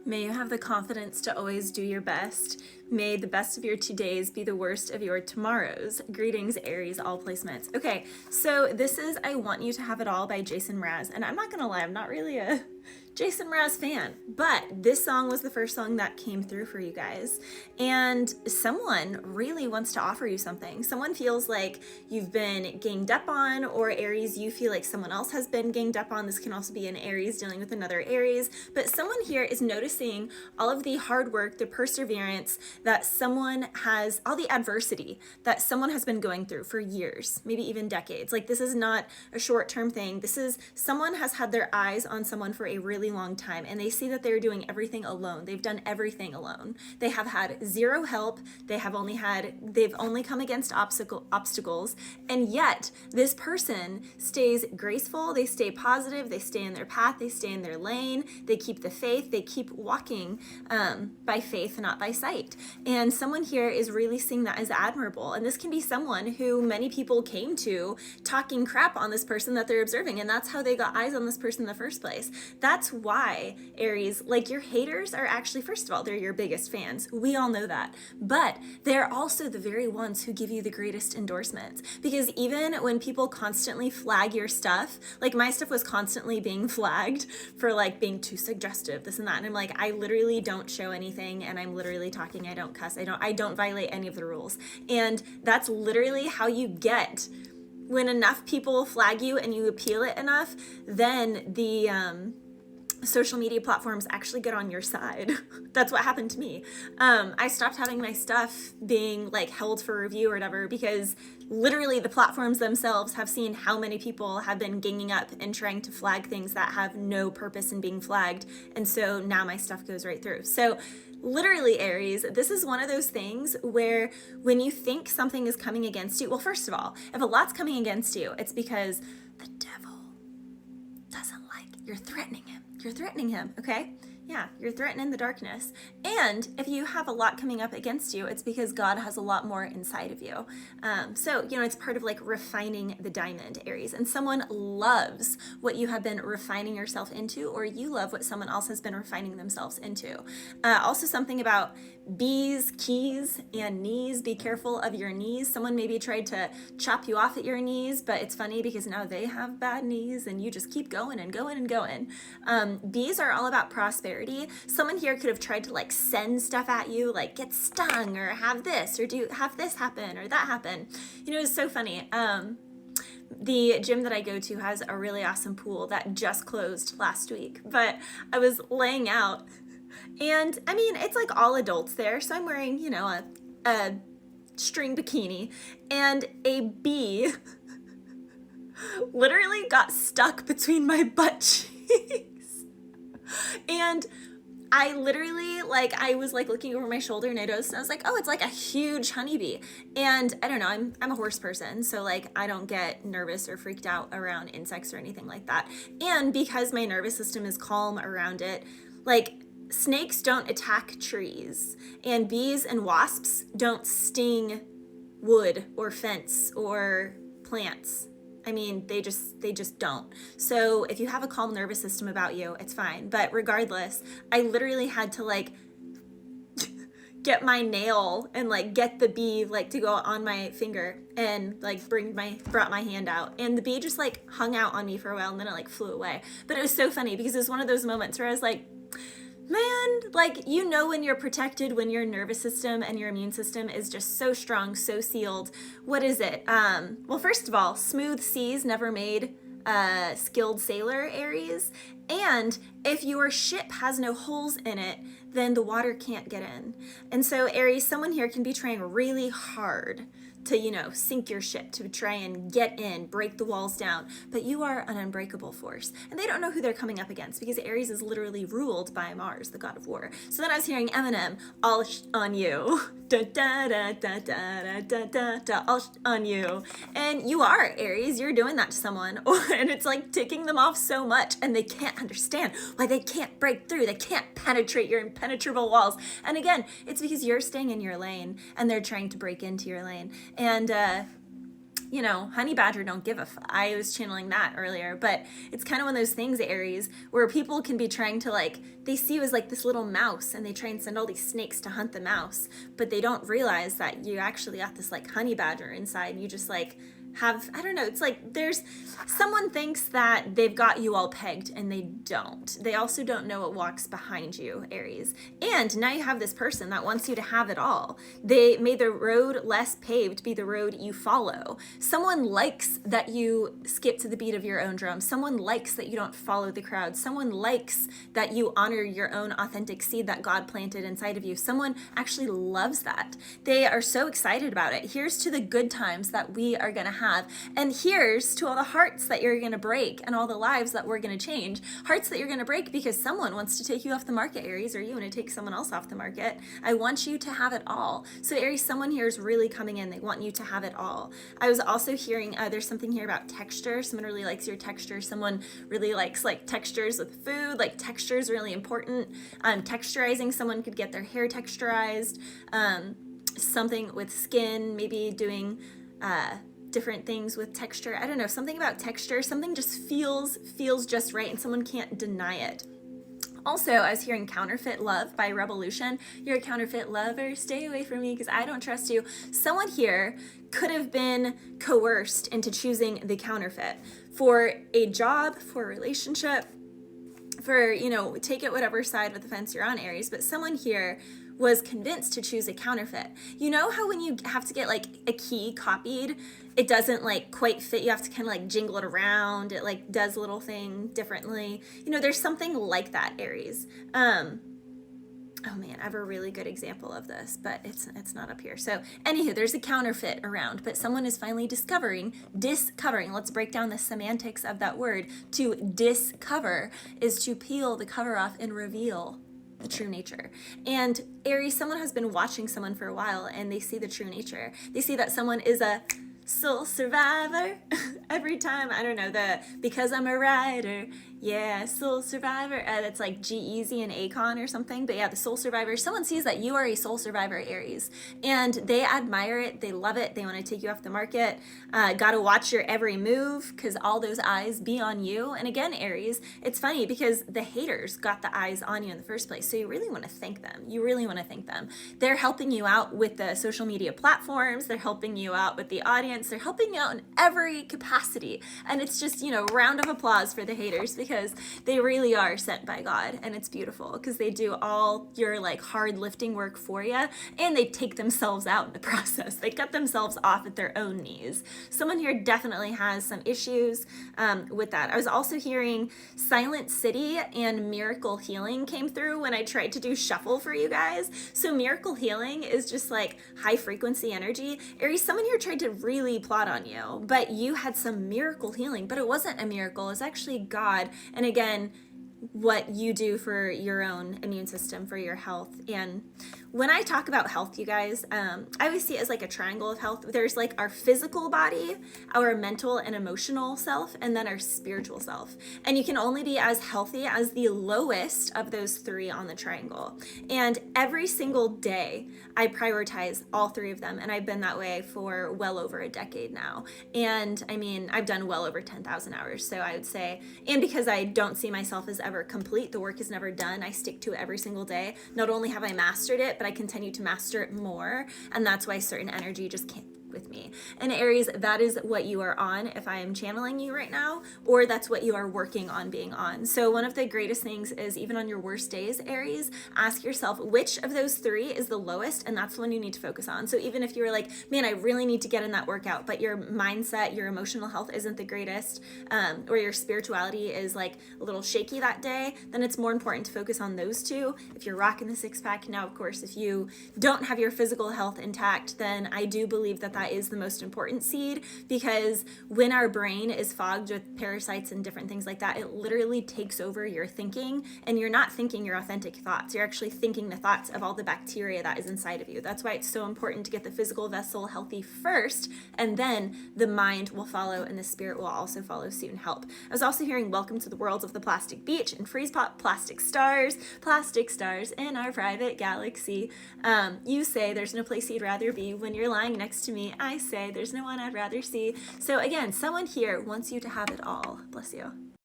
May you have the confidence to always do your best. May the best of your todays be the worst of your tomorrows. Greetings, Aries, all placements. Okay, so this is I Want You to Have It All by Jason Mraz. And I'm not gonna lie, I'm not really a Jason Mraz fan, but this song was the first song that came through for you guys. And someone really wants to offer you something. Someone feels like you've been ganged up on, or Aries, you feel like someone else has been ganged up on. This can also be an Aries dealing with another Aries, but someone here is noticing all of the hard work, the perseverance that someone has, all the adversity that someone has been going through for years, maybe even decades. Like, this is not a short-term thing. This is someone has had their eyes on someone for a really long time, and they see that they're doing everything alone. They've done everything alone. They have had zero help. They've only come against obstacles, and yet this person stays graceful. They stay positive. They stay in their path. They stay in their lane. They keep the faith. They keep walking by faith, not by sight. And someone here is really seeing that as admirable. And this can be someone who many people came to talking crap on this person that they're observing, and that's how they got eyes on this person in the first place. That's why, Aries, like, your haters are actually, first of all, they're your biggest fans. We all know that. But they're also the very ones who give you the greatest endorsements. Because even when people constantly flag your stuff, like my stuff was constantly being flagged for like being too suggestive, this and that. And I'm like, I literally don't show anything, and I'm literally talking, I don't cuss, I don't violate any of the rules. And that's literally how you get, when enough people flag you and you appeal it enough, then the social media platforms actually get on your side. That's what happened to me. I stopped having my stuff being like held for review or whatever, because literally the platforms themselves have seen how many people have been ganging up and trying to flag things that have no purpose in being flagged. And so now my stuff goes right through. So literally, Aries, this is one of those things where when you think something is coming against you, well, first of all, if a lot's coming against you, it's because the devil doesn't like, you're threatening him. You're threatening him, okay? Yeah, you're threatening the darkness. And if you have a lot coming up against you, it's because God has a lot more inside of you. So, it's part of like refining the diamond, Aries. And someone loves what you have been refining yourself into, or you love what someone else has been refining themselves into. Also something about B's, keys, and knees. Be careful of your knees. Someone maybe tried to chop you off at your knees, but it's funny because now they have bad knees and you just keep going and going and going. B's are all about prosperity. Someone here could have tried to like send stuff at you, like get stung or have this or have this happen or that happen. It's so funny. The gym that I go to has a really awesome pool that just closed last week, but I was laying out, and I mean, it's like all adults there, so I'm wearing, a string bikini, and a bee literally got stuck between my butt cheeks. And I literally, I was looking over my shoulder and I noticed, and I was like, oh, it's like a huge honeybee. And I don't know, I'm a horse person, so I don't get nervous or freaked out around insects or anything like that. And because my nervous system is calm around it, snakes don't attack trees, and bees and wasps don't sting wood or fence or plants. I mean, they just don't. So if you have a calm nervous system about you, it's fine. But regardless, I literally had to get my nail and get the bee to go on my finger and brought my hand out, and the bee just hung out on me for a while, and then it flew away. But it was so funny because it was one of those moments where I was like, man, when you're protected, when your nervous system and your immune system is just so strong, so sealed. What is it? Well, first of all, smooth seas never made a skilled sailor, Aries. And if your ship has no holes in it, then the water can't get in. And so, Aries, someone here can be trying really hard to, sink your ship, to try and get in, break the walls down. But you are an unbreakable force. And they don't know who they're coming up against, because Aries is literally ruled by Mars, the god of war. So then I was hearing Eminem, all on you. Da, da, da, da, da, da, da, da, all on you. And you are, Aries, you're doing that to someone. And it's ticking them off so much, and they can't understand why they can't break through. They can't penetrate your impenetrable walls. And again, it's because you're staying in your lane, and they're trying to break into your lane. And honey badger don't give a I was channeling that earlier, but it's kind of one of those things, Aries, where people can be trying to they see you as this little mouse, and they try and send all these snakes to hunt the mouse, but they don't realize that you actually got this honey badger inside. You just I don't know, it's there's someone thinks that they've got you all pegged, and they don't. They also don't know what walks behind you, Aries. And now you have this person that wants you to have it all. They made the road less paved be the road you follow. Someone likes that you skip to the beat of your own drum. Someone likes that you don't follow the crowd. Someone likes that you honor your own authentic seed that God planted inside of you. Someone actually loves that. They are so excited about it. Here's to the good times that we are going to have. And here's to all the hearts that you're going to break and all the lives that we're going to change. Hearts that you're going to break because someone wants to take you off the market, Aries, or you want to take someone else off the market. I want you to have it all. So Aries, someone here is really coming in. They want you to have it all. I was also hearing there's something here about texture. Someone really likes your texture. Someone really likes textures with food. Texture is really important. Texturizing, someone could get their hair texturized. Something with skin, maybe doing different things with texture. I don't know, something about texture, something just feels just right, and someone can't deny it. Also, I was hearing Counterfeit Love by Revolution. You're a counterfeit lover, stay away from me because I don't trust you. Someone here could have been coerced into choosing the counterfeit for a job, for a relationship, for, take it whatever side of the fence you're on, Aries, but someone here was convinced to choose a counterfeit. You know how when you have to get a key copied, it doesn't quite fit, you have to kind of jingle it around, it does a little thing differently. There's something like that, Aries. Oh man, I have a really good example of this, but it's not up here. So anywho, there's a counterfeit around, but someone is finally discovering, let's break down the semantics of that word. To discover is to peel the cover off and reveal the true nature. And Aries, someone has been watching someone for a while, and they see the true nature. They see that someone is a soul survivor. Every time, I don't know, because I'm a writer, yeah, soul survivor, that's G-Eazy and Akon or something, but yeah, the soul survivor. Someone sees that you are a soul survivor, Aries, and they admire it, they love it, they want to take you off the market. Gotta watch your every move, because all those eyes be on you. And again, Aries, it's funny because the haters got the eyes on you in the first place, so you really want to thank them. They're helping you out with the social media platforms, they're helping you out with the audience, they're helping you out in every capacity, and it's just, round of applause for the haters, because they really are sent by God, and it's beautiful because they do all your hard lifting work for you, and they take themselves out in the process. They cut themselves off at their own knees. Someone here definitely has some issues with that. I was also hearing Silent City and Miracle Healing came through when I tried to do shuffle for you guys. So Miracle Healing is just high frequency energy. Aries, someone here tried to really plot on you, but you had some miracle healing, but it wasn't a miracle. It's actually God. And again, what you do for your own immune system, for your health. And when I talk about health, you guys, I always see it as a triangle of health. There's our physical body, our mental and emotional self, and then our spiritual self. And you can only be as healthy as the lowest of those three on the triangle. And every single day, I prioritize all three of them. And I've been that way for well over a decade now. And I mean, I've done well over 10,000 hours. So I would say, and because I don't see myself as ever complete, the work is never done, I stick to it every single day. Not only have I mastered it, but I continue to master it more. And that's why certain energy just can't with me. And Aries, that is what you are on if I am channeling you right now, or that's what you are working on being on. So one of the greatest things is, even on your worst days, Aries, ask yourself which of those three is the lowest, and that's the one you need to focus on. So even if you're man, I really need to get in that workout, but your mindset, your emotional health isn't the greatest, or your spirituality is a little shaky that day, then it's more important to focus on those two. If you're rocking the six-pack, now of course, if you don't have your physical health intact, then I do believe that is the most important seed, because when our brain is fogged with parasites and different things like that, it literally takes over your thinking, and you're not thinking your authentic thoughts. You're actually thinking the thoughts of all the bacteria that is inside of you. That's why it's so important to get the physical vessel healthy first, and then the mind will follow, and the spirit will also follow suit and help. I was also hearing welcome to the worlds of the plastic beach and freeze pop plastic stars in our private galaxy. You say there's no place you'd rather be when you're lying next to me me. I say there's no one I'd rather see. So again, someone here wants you to have it all. Bless you.